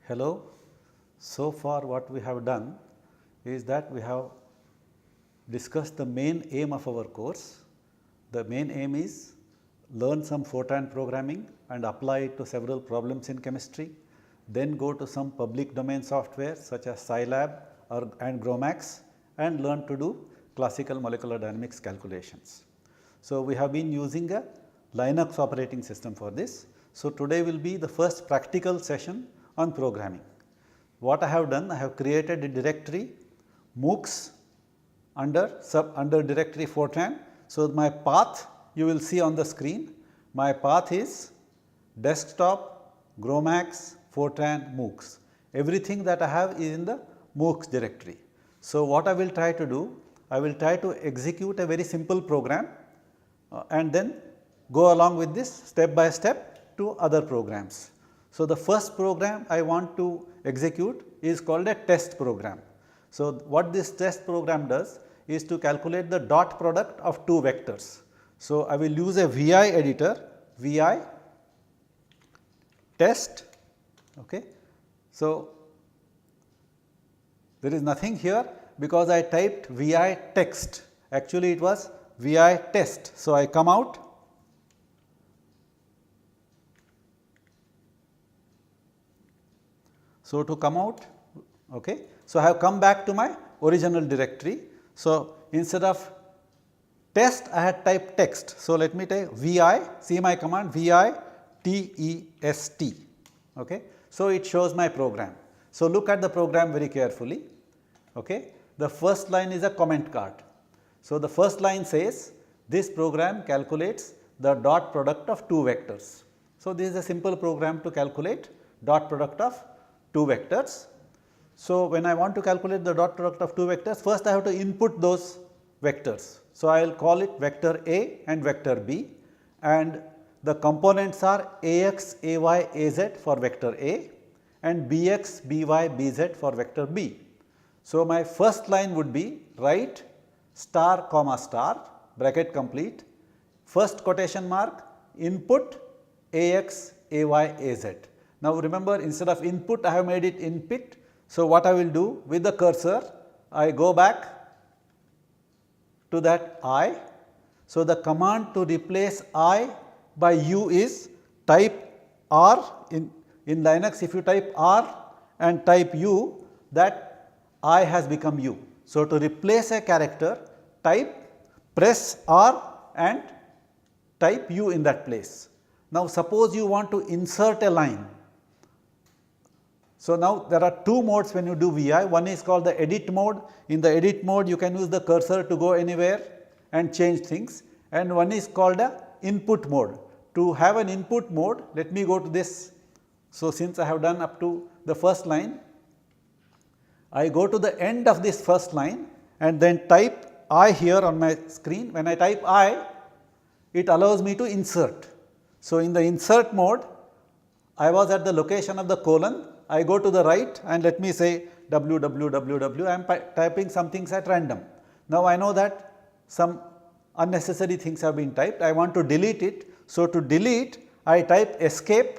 Hello. So far what we have done is that we have discussed the main aim of our course. The main aim is learn some Fortran programming and apply it to several problems in chemistry, then go to some public domain software such as Scilab and GROMACS and learn to do classical molecular dynamics calculations. So, we have been using a Linux operating system for this. So, today will be the first practical session on programming. What I have done, I have created a directory MOOCs under directory Fortran. So, my path you will see on the screen, my path is desktop, GROMACS, Fortran, MOOCs. Everything that I have is in the MOOCs directory. So, what I will try to do, I will try to execute a very simple program and then go along with this step by step to other programs. So, the first program I want to execute is called a test program. So, what this test program does is to calculate the dot product of two vectors. So, I will use a VI editor, VI test. Okay. So, there is nothing here because I typed VI text, actually it was VI test. So, I come out. So, to come out, okay. So, I have come back to my original directory. So, instead of test I had typed text. So, let me type VI, see my command VI test. Okay. So, it shows my program. So, look at the program very carefully. Okay. The first line is a comment card. So, the first line says this program calculates the dot product of two vectors. So, this is a simple program to calculate dot product of two vectors. So, when I want to calculate the dot product of two vectors, first I have to input those vectors. So, I will call it vector A and vector B, and the components are Ax, Ay, Az for vector A and Bx, By, Bz for vector B. So, my first line would be write star comma star bracket complete, first quotation mark input Ax, Ay, Az. Now, remember, instead of input I have made it input. So, what I will do with the cursor, I go back to that I. So, the command to replace I by U is type R. In Linux, if you type R and type U, that I has become U. So, to replace a character, press R and type U in that place. Now, suppose you want to insert a line. So, now there are two modes when you do VI, one is called the edit mode. In the edit mode you can use the cursor to go anywhere and change things, and one is called a input mode. To have an input mode, let me go to this. So, since I have done up to the first line, I go to the end of this first line and then type I here on my screen. When I type I, it allows me to insert. So, in the insert mode, I was at the location of the colon. I go to the right and let me say www, I am typing some things at random. Now, I know that some unnecessary things have been typed, I want to delete it. So, to delete I type escape,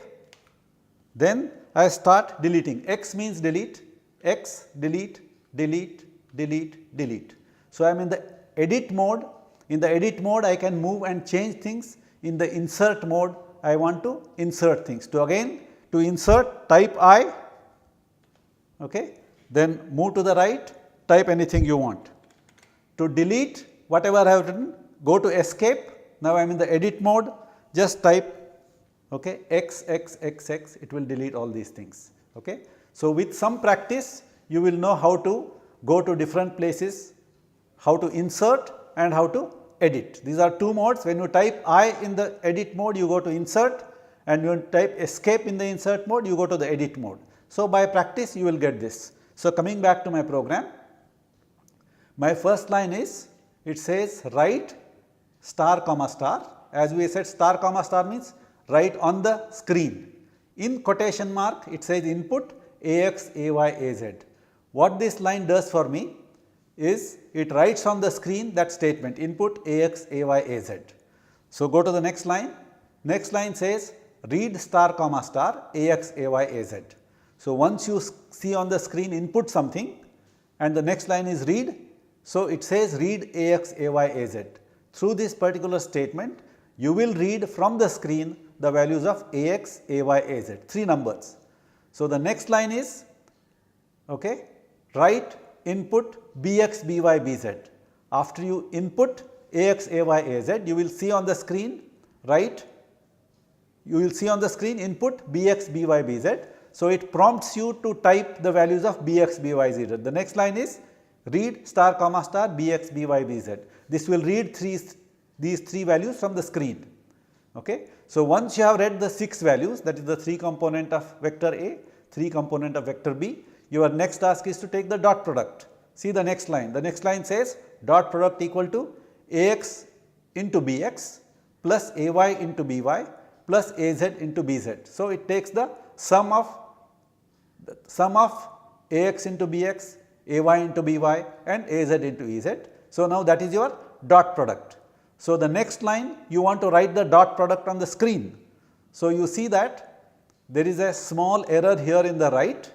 then I start deleting. X means delete, X, delete, delete, delete, delete. So, I am in the edit mode. In the edit mode I can move and change things. In the insert mode I want to insert things. To insert type I, okay, then move to the right, type anything you want. To delete whatever I have written, go to escape. Now, I am in the edit mode, just type, okay, X, it will delete all these things. Okay. So, with some practice you will know how to go to different places, how to insert and how to edit. These are two modes. When you type I in the edit mode, you go to insert, and when you type escape in the insert mode, you go to the edit mode. So, by practice you will get this. So, coming back to my program, my first line is, it says write star comma star. As we said, star comma star means write on the screen. In quotation mark it says input Ax, Ay, Az. What this line does for me is it writes on the screen that statement input Ax, Ay, Az. So, go to the next line. Next line says read star comma star Ax, Ay, Az. So, once you see on the screen input something and the next line is read, so it says read AX, AY, AZ. Through this particular statement, you will read from the screen the values of AX, AY, AZ, 3 numbers. So, the next line is write input BX, BY, BZ. After you input AX, AY, AZ, you will see on the screen input BX, BY, BZ. So, it prompts you to type the values of BX, BY, Z. The next line is read star comma star BX, BY, BZ. This will read these 3 values from the screen. So, once you have read the 6 values, that is the 3 component of vector A, 3 component of vector B, your next task is to take the dot product. See the next line. The next line says dot product equal to AX into BX plus AY into BY plus AZ into BZ. So, it takes the sum of AX into BX, AY into BY and AZ into EZ. So, now that is your dot product. So, the next line you want to write the dot product on the screen. So, you see that there is a small error here in the right.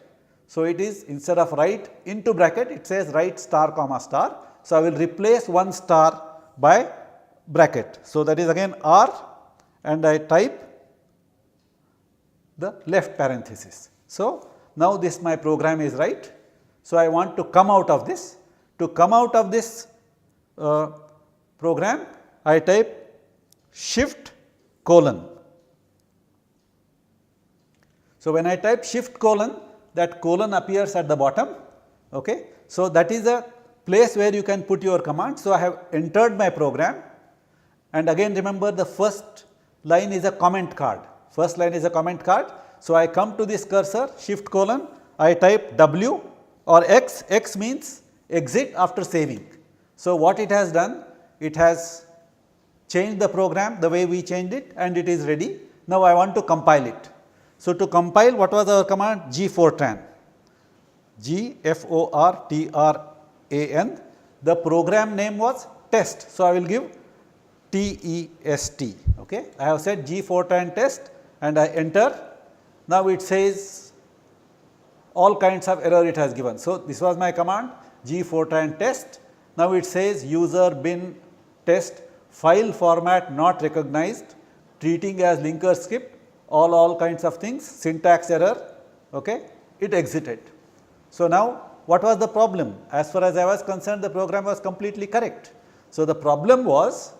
So, it is instead of write into bracket, it says write star comma star. So, I will replace one star by bracket. So, that is again R and I type the left parenthesis. So, now this my program is right. So, I want to come out of this. To come out of this program, I type shift colon. So, when I type shift colon, that colon appears at the bottom. So, that is a place where you can put your command. So, I have entered my program and again remember the first line is a comment card. First line is a comment card. So, I come to this cursor shift colon, I type W or X, X means exit after saving. So, what it has done? It has changed the program the way we changed it and it is ready. Now, I want to compile it. So, to compile, what was our command? Gfortran, Gfortran. The program name was test. So, I will give TEST. I have said Gfortran test and I enter. Now, it says all kinds of error it has given. So, this was my command Gfortran test. Now, it says user bin test file format not recognized, treating as linker script, all kinds of things, syntax error, it exited. So, now what was the problem? As far as I was concerned, the program was completely correct. So, the problem was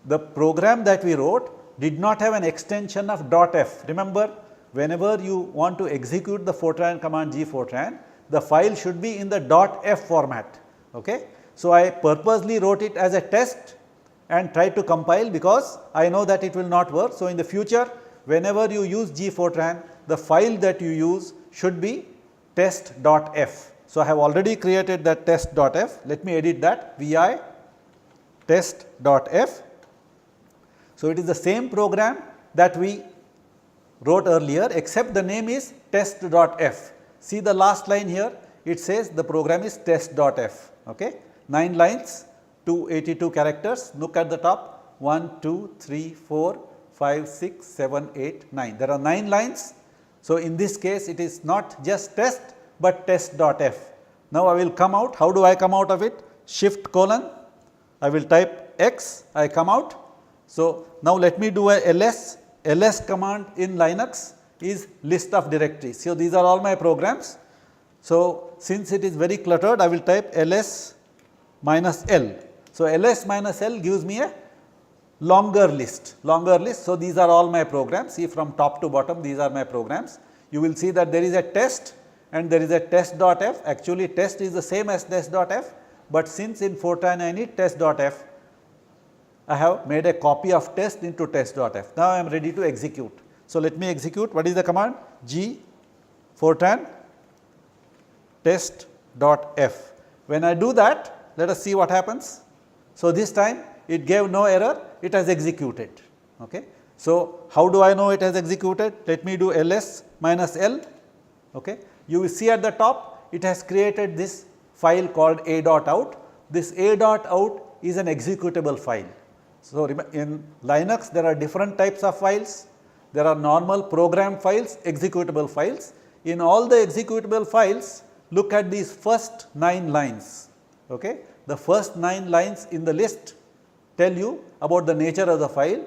the program that we wrote did not have an extension of .f. Remember, whenever you want to execute the Fortran command Gfortran, the file should be in the .f format. So, I purposely wrote it as a test and tried to compile because I know that it will not work. So, in the future whenever you use Gfortran, the file that you use should be test.f. So, I have already created that test.f. Let me edit that vi test.f. So, it is the same program that we wrote earlier except the name is test.f. See the last line here, it says the program is test.f. 9 lines, 282 characters. Look at the top 1, 2, 3, 4, 5, 6, 7, 8, 9. There are 9 lines. So, in this case it is not just test, but test.f. Now, I will come out. How do I come out of it? Shift colon, I will type X, I come out. So, now let me do a ls. ls command in Linux is list of directories. So, these are all my programs. So, since it is very cluttered, I will type ls minus L. So, ls minus L gives me a longer list. So, these are all my programs. See, from top to bottom, these are my programs. You will see that there is a test and there is a test.f. Actually, test is the same as test.f, but since in Fortran I need test.f, I have made a copy of test into test.f. Now, I am ready to execute. So, let me execute. What is the command? Gfortran test.f. When I do that, let us see what happens. So, this time it gave no error, it has executed. So, how do I know it has executed? Let me do ls minus L. You will see at the top it has created this file called a.out. This a.out is an executable file. So, in Linux there are different types of files. There are normal program files, executable files. in all the executable files, look at these first 9 lines. Okay. The first 9 lines in the list tell you about the nature of the file.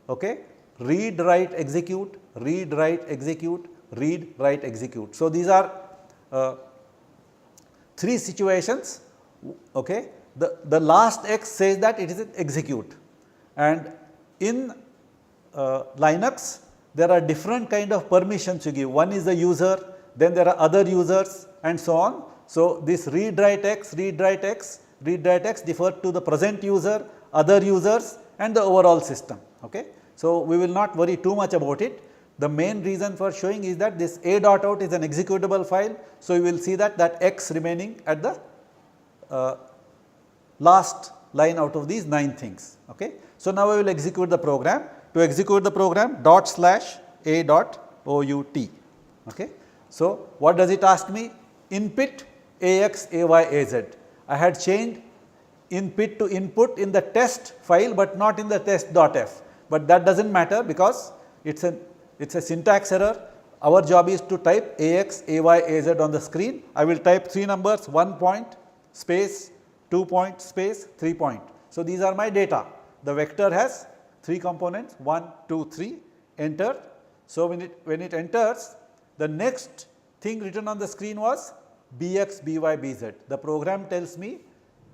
Okay. Read, write, execute, read, write, execute, read, write, execute. So, these are 3 situations. Okay. The last X says that it is an execute, and in Linux there are different kind of permissions you give. One is the user, then there are other users and so on. So, this read, write X, read, write X, read, write X differ to the present user, other users and the overall system. Okay. So, we will not worry too much about it. The main reason for showing is that this a.out is an executable file. So, you will see that X remaining at the last line out of these 9 things. Okay. So, now I will execute the program. To execute the program, /a.out. Okay. So, what does it ask me? Input AX, AY, AZ. I had changed input to input in the test file, but not in the test.f. But that does not matter because it is a syntax error. Our job is to type AX, AY, AZ on the screen. I will type 3 numbers, 1 point, space, 2 point, space, 3 point. So, these are my data. The vector has 3 components, 1, 2, 3, enter. So, when it enters, the next thing written on the screen was Bx, By, Bz. The program tells me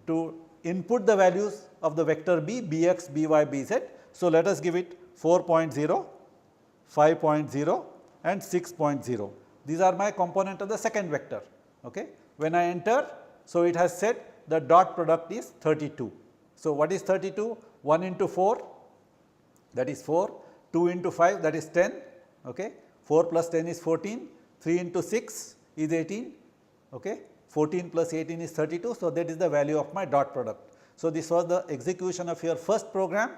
to input the values of the vector B, Bx, By, Bz. So, let us give it 4.0, 5.0 and 6.0. These are my component of the second vector. Okay. When I enter, so it has said the dot product is 32. So, what is 32? 1 into 4, that is 4, 2 into 5, that is 10, okay. 4 plus 10 is 14, 3 into 6 is 18, okay. 14 plus 18 is 32. So, that is the value of my dot product. So, this was the execution of your first program.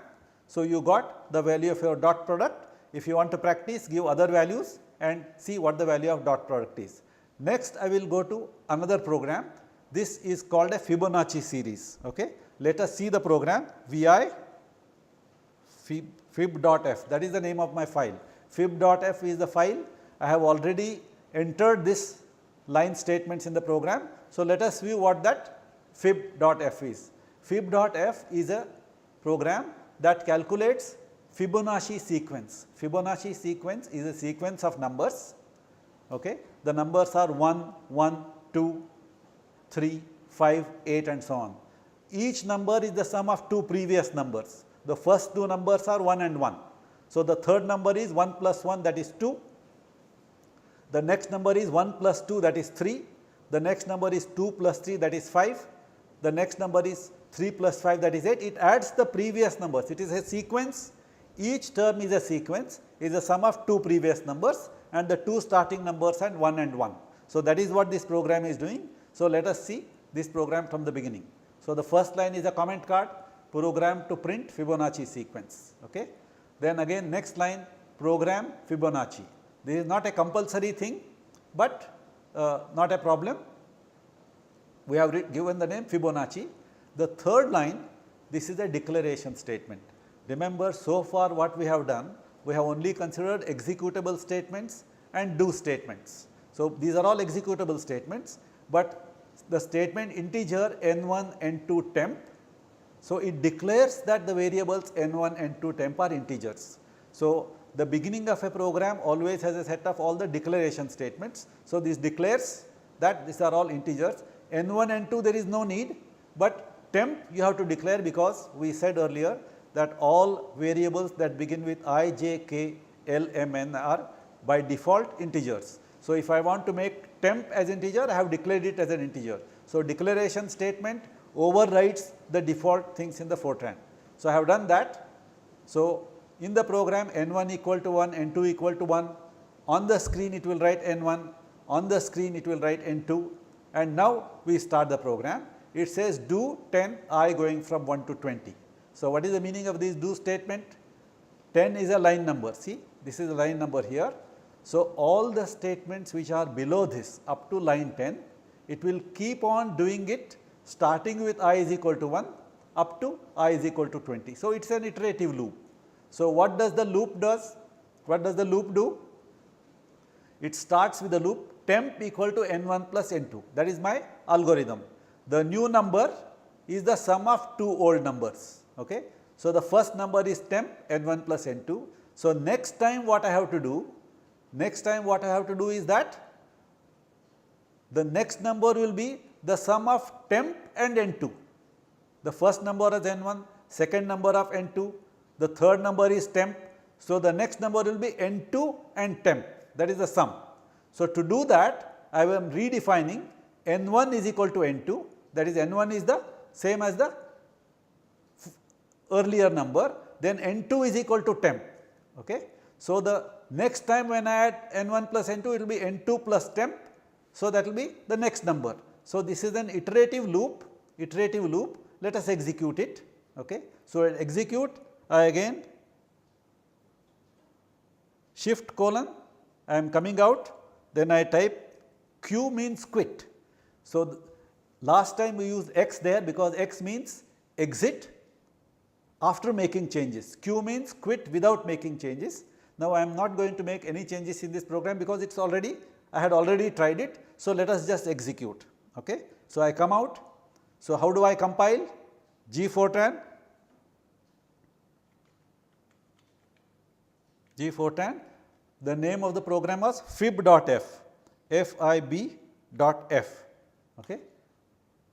So, you got the value of your dot product. If you want to practice, give other values and see what the value of dot product is. Next, I will go to another program. This is called a Fibonacci series. Okay. Let us see the program vi fib.f, that is the name of my file. Fib.f is the file. I have already entered this line statements in the program. So, let us view what that fib.f is. Fib.f is a program that calculates Fibonacci sequence. Fibonacci sequence is a sequence of numbers. Okay. The numbers are 1, 1, 2, 3, 5, 8 and so on. Each number is the sum of 2 previous numbers. The first 2 numbers are 1 and 1. So, the third number is 1 plus 1, that is 2. The next number is 1 plus 2, that is 3. The next number is 2 plus 3, that is 5. The next number is 3 plus 5, that is 8. It adds the previous numbers. It is a sequence. Each term is a sequence, is a sum of 2 previous numbers and the 2 starting numbers and 1 and 1. So, that is what this program is doing. So, let us see this program from the beginning. So, the first line is a comment card, program to print Fibonacci sequence. Okay. Then again next line, program Fibonacci. This is not a compulsory thing, but not a problem. We have given the name Fibonacci. The third line, this is a declaration statement. Remember, so far what we have done, we have only considered executable statements and do statements. So, these are all executable statements, but the statement integer n1, n2 temp. So, it declares that the variables n1, n2 temp are integers. So, the beginning of a program always has a set of all the declaration statements. So, this declares that these are all integers. N1, N2 there is no need, but temp you have to declare because we said earlier that all variables that begin with I, j, k, l, m, n are by default integers. So, if I want to make temp as integer, I have declared it as an integer. So, declaration statement overrides the default things in the Fortran. So, I have done that. So, in the program n1 equal to 1, n2 equal to 1, on the screen it will write n1, on the screen it will write n2, and now we start the program. It says do 10 I going from 1 to 20. So, what is the meaning of this do statement? 10 is a line number, see this is a line number here. So, all the statements which are below this up to line 10, it will keep on doing it starting with I is equal to 1 up to I is equal to 20. So, it is an iterative loop. So, what does the loop does? What does the loop do? it starts with the loop temp equal to n1 plus n2. That is my algorithm. The new number is the sum of two old numbers. Okay. So, the first number is temp n1 plus n2. So, next time what I have to do is that the next number will be the sum of temp and n2. The first number is n1, second number of n2, the third number is temp. So, the next number will be n2 and temp, that is the sum. So, to do that I am redefining n1 is equal to n2, that is n1 is the same as the earlier number, then n2 is equal to temp. Okay. So, the next time when I add n1 plus n2, it will be n2 plus temp. So, that will be the next number. So, this is an iterative loop, let us execute it. Okay. So, execute, I again shift colon, I am coming out, then I type Q means quit. So, last time we used X there because X means exit after making changes, Q means quit without making changes. Now, I am not going to make any changes in this program because it is already, I had already tried it. So, let us just execute. Okay. So, I come out. So, how do I compile? G Fortran, the name of the program was fib.f, fib.f. Okay.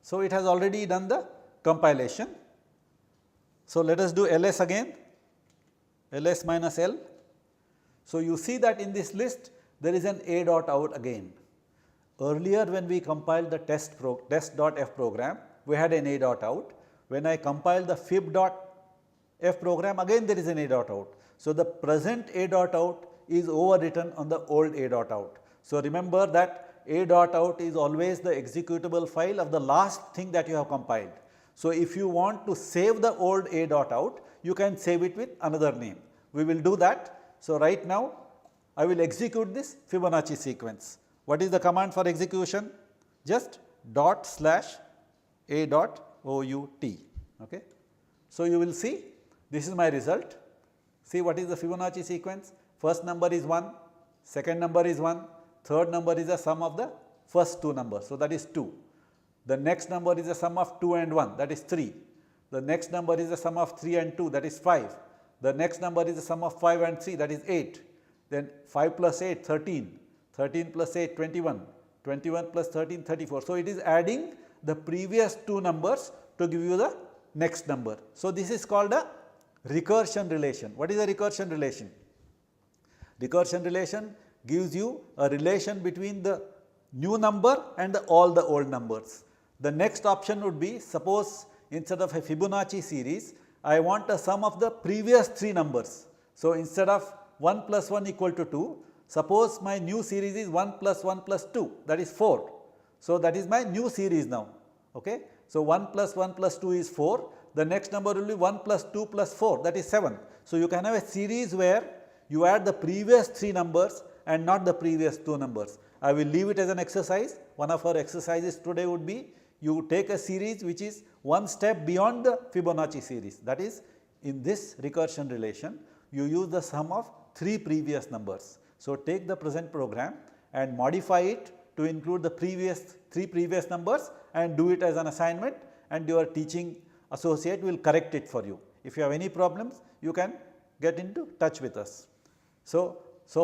So, it has already done the compilation. So, let us do ls again, ls minus l. So, you see that in this list there is an a.out again. Earlier when we compiled the test.f program, we had an a.out. When I compile the fib.f program, again there is an a.out. So, the present a.out is overwritten on the old a.out. So, remember that a.out is always the executable file of the last thing that you have compiled. So, if you want to save the old a.out, you can save it with another name. We will do that. So, right now I will execute this Fibonacci sequence. What is the command for execution? Just ./a.out. Okay. So, you will see this is my result. See what is the Fibonacci sequence? First number is 1, second number is 1, third number is the sum of the first two numbers. So, that is 2. The next number is the sum of 2 and 1, that is 3. The next number is the sum of 3 and 2, that is 5. The next number is the sum of 5 and 3, that is 8. Then 5 plus 8, 13. 13 plus 8, 21. 21 plus 13, 34. So, it is adding the previous two numbers to give you the next number. So, this is called a recursion relation. What is a recursion relation? Recursion relation gives you a relation between the new number and all the old numbers. The next option would be, suppose instead of a Fibonacci series, I want a sum of the previous three numbers. So, instead of 1 plus 1 equal to 2, suppose my new series is 1 plus 1 plus 2, that is 4. So, that is my new series now. Okay. So, 1 plus 1 plus 2 is 4, the next number will be 1 plus 2 plus 4, that is 7. So, you can have a series where you add the previous three numbers and not the previous two numbers. I will leave it as an exercise. One of our exercises today would be, you take a series which is one step beyond the Fibonacci series. That is, in this recursion relation, you use the sum of three previous numbers. So, take the present program and modify it to include the three previous numbers and do it as an assignment, and your teaching associate will correct it for you. If you have any problems, you can get into touch with us. So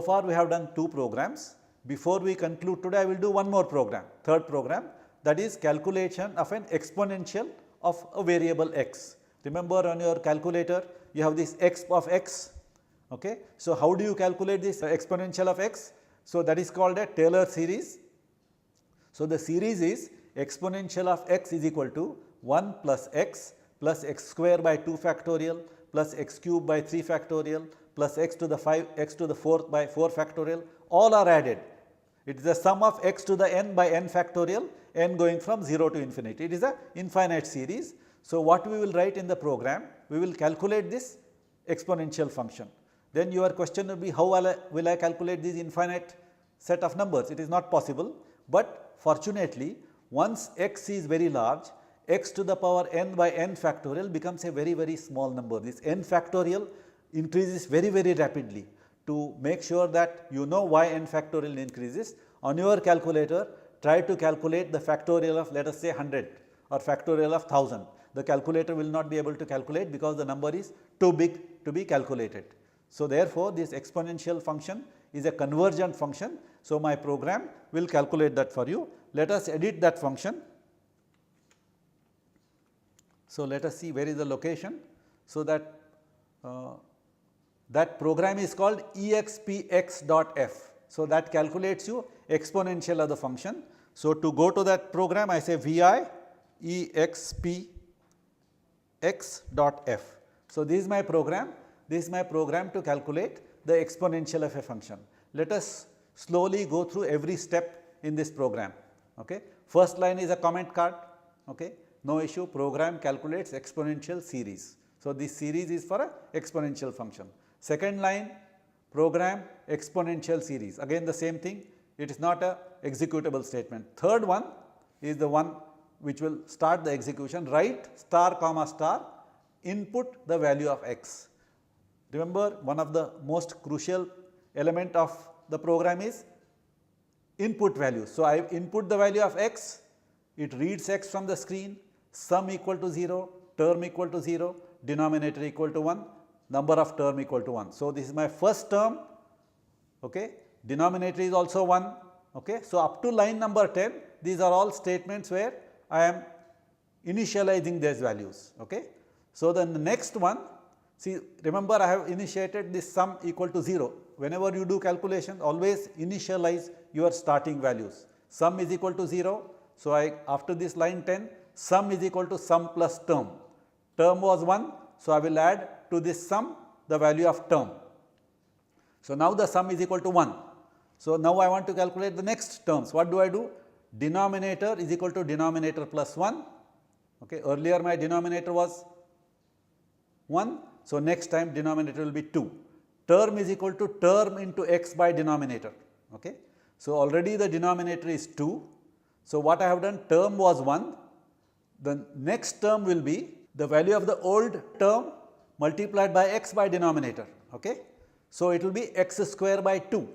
far we have done two programs. Before we conclude today, I will do one more program, third program, that is calculation of an exponential of a variable x. Remember, on your calculator you have this x of x. Okay. So, how do you calculate this exponential of x? So, that is called a Taylor series. So, the series is exponential of x is equal to 1 plus x square by 2 factorial plus x cube by 3 factorial plus x to the 4th by 4 factorial, all are added. It is the sum of x to the n by n factorial, n going from 0 to infinity. It is a infinite series. So, what we will write in the program, we will calculate this exponential function. Then your question will be, how will I calculate this infinite set of numbers? It is not possible, but fortunately once x is very large, x to the power n by n factorial becomes a very, very small number. This n factorial increases very, very rapidly. to make sure that you know why n factorial increases. On your calculator, try to calculate the factorial of, let us say, 100 or factorial of 1000. The calculator will not be able to calculate because the number is too big to be calculated. So, therefore, this exponential function is a convergent function. So, my program will calculate that for you. Let us edit that function. So, let us see where is the location. So, that that program is called expx.f. So, that calculates you exponential of the function. So, to go to that program, I say vi expx.f. So, this is my program. This is my program to calculate the exponential of a function. Let us slowly go through every step in this program. Okay. First line is a comment card. Okay. No issue, program calculates exponential series. So, this series is for a exponential function. Second line, program exponential series, again the same thing, it is not a executable statement. Third one is the one which will start the execution, write star comma star, input the value of x. Remember, one of the most crucial element of the program is input value. So, I input the value of x, it reads x from the screen, sum equal to 0, term equal to 0, denominator equal to 1, number of term equal to 1. So, this is my first term, okay. Denominator is also 1. Okay. So, up to line number 10, these are all statements where I am initializing these values. Okay. So, then the next one, see, remember I have initiated this sum equal to 0. Whenever you do calculation, always initialize your starting values. Sum is equal to 0. So, after this line 10, sum is equal to sum plus term. Term was 1. So, I will add to this sum the value of term. So, now the sum is equal to 1. So, now I want to calculate the next terms. What do I do? Denominator is equal to denominator plus 1. Okay. Earlier my denominator was 1. So, next time denominator will be 2. Term is equal to term into x by denominator. Okay. So, already the denominator is 2. So, what I have done, term was 1. The next term will be the value of the old term multiplied by x by denominator. Okay. So, it will be x square by 2,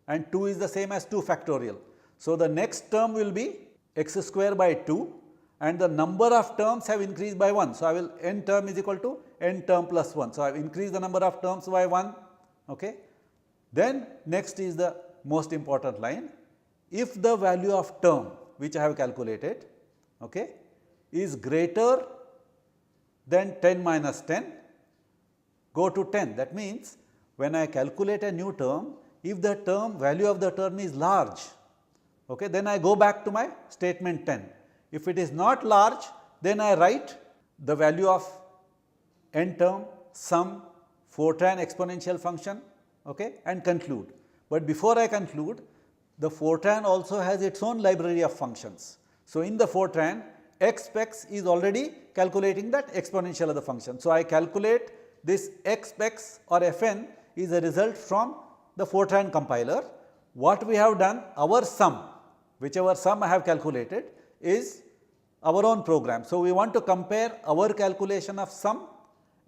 and 2 is the same as 2 factorial. So, the next term will be x square by 2, and the number of terms have increased by 1. So, I will n term is equal to n term plus 1. So, I have increased the number of terms by 1. Okay. Then next is the most important line. If the value of term which I have calculated, okay, is greater than 10 minus 10, go to 10. That means, when I calculate a new term, if the term value of the term is large, okay, then I go back to my statement 10. If it is not large, then I write the value of n term, sum, Fortran exponential function, okay, and conclude. But before I conclude, the Fortran also has its own library of functions. So, in the Fortran, xpex is already calculating that exponential of the function. So, I calculate this xpex or fn is a result from the Fortran compiler. What we have done, our sum, whichever sum I have calculated, is our own program. So, we want to compare our calculation of sum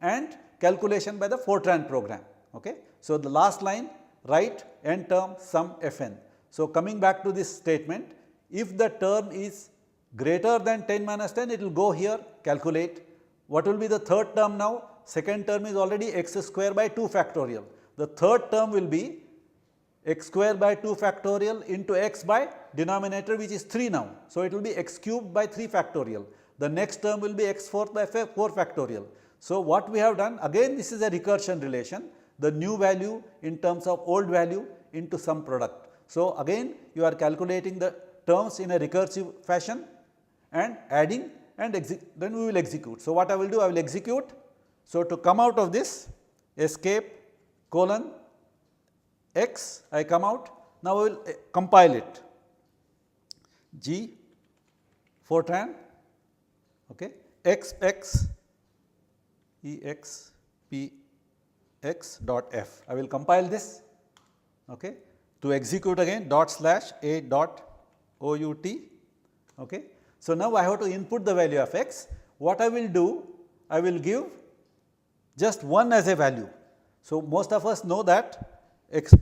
and calculation by the Fortran program. Okay. So, the last line, write n term sum fn. So, coming back to this statement, if the term is greater than 10 minus 10, it will go here, calculate. What will be the third term now? Second term is already x square by 2 factorial. The third term will be x square by 2 factorial into x by denominator, which is 3 now. So, it will be x cubed by 3 factorial. The next term will be x fourth by 4 factorial. So, what we have done, again this is a recursion relation, the new value in terms of old value into some product. So, again you are calculating the terms in a recursive fashion and adding, and then we will execute. So, what I will do, I will execute. So, to come out of this, escape colon x, I come out. Now, I will compile it, G Fortran, okay, xx expx.f. I will compile this, okay, to execute again ./a.out. Okay. So, now I have to input the value of x. What I will do, I will give just 1 as a value. So, most of us know that x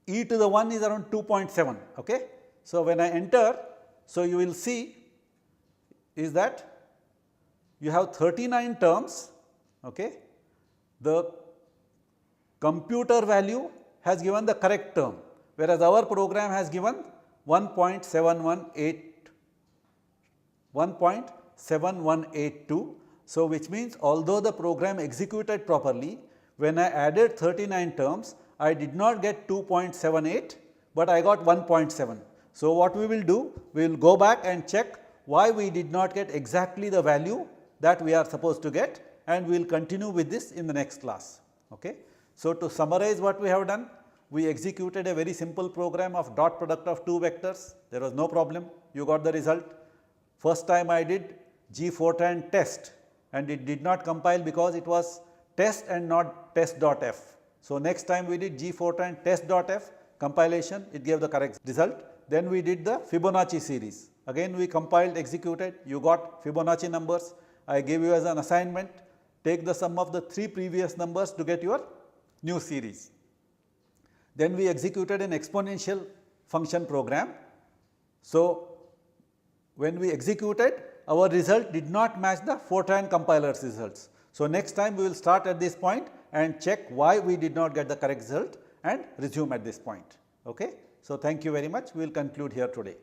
e to the 1 is around 2.7. Okay. So, when I enter, so you will see is that you have 39 terms. Okay. The computer value has given the correct term, whereas our program has given 1.7182. So, which means although the program executed properly, when I added 39 terms, I did not get 2.78, but I got 1.7. So, what we will do? We will go back and check why we did not get exactly the value that we are supposed to get, and we will continue with this in the next class. Okay. So, to summarize what we have done, we executed a very simple program of dot product of two vectors. There was no problem, you got the result. First time I did G Fortran test, and it did not compile because it was test and not test.f. So, next time we did G Fortran test.f compilation, it gave the correct result. Then we did the Fibonacci series. Again we compiled, executed, you got Fibonacci numbers. I gave you as an assignment, take the sum of the 3 previous numbers to get your new series. Then we executed an exponential function program. So, when we executed, our result did not match the Fortran compiler's results. So, next time we will start at this point and check why we did not get the correct result and resume at this point. Okay. So, thank you very much. We will conclude here today.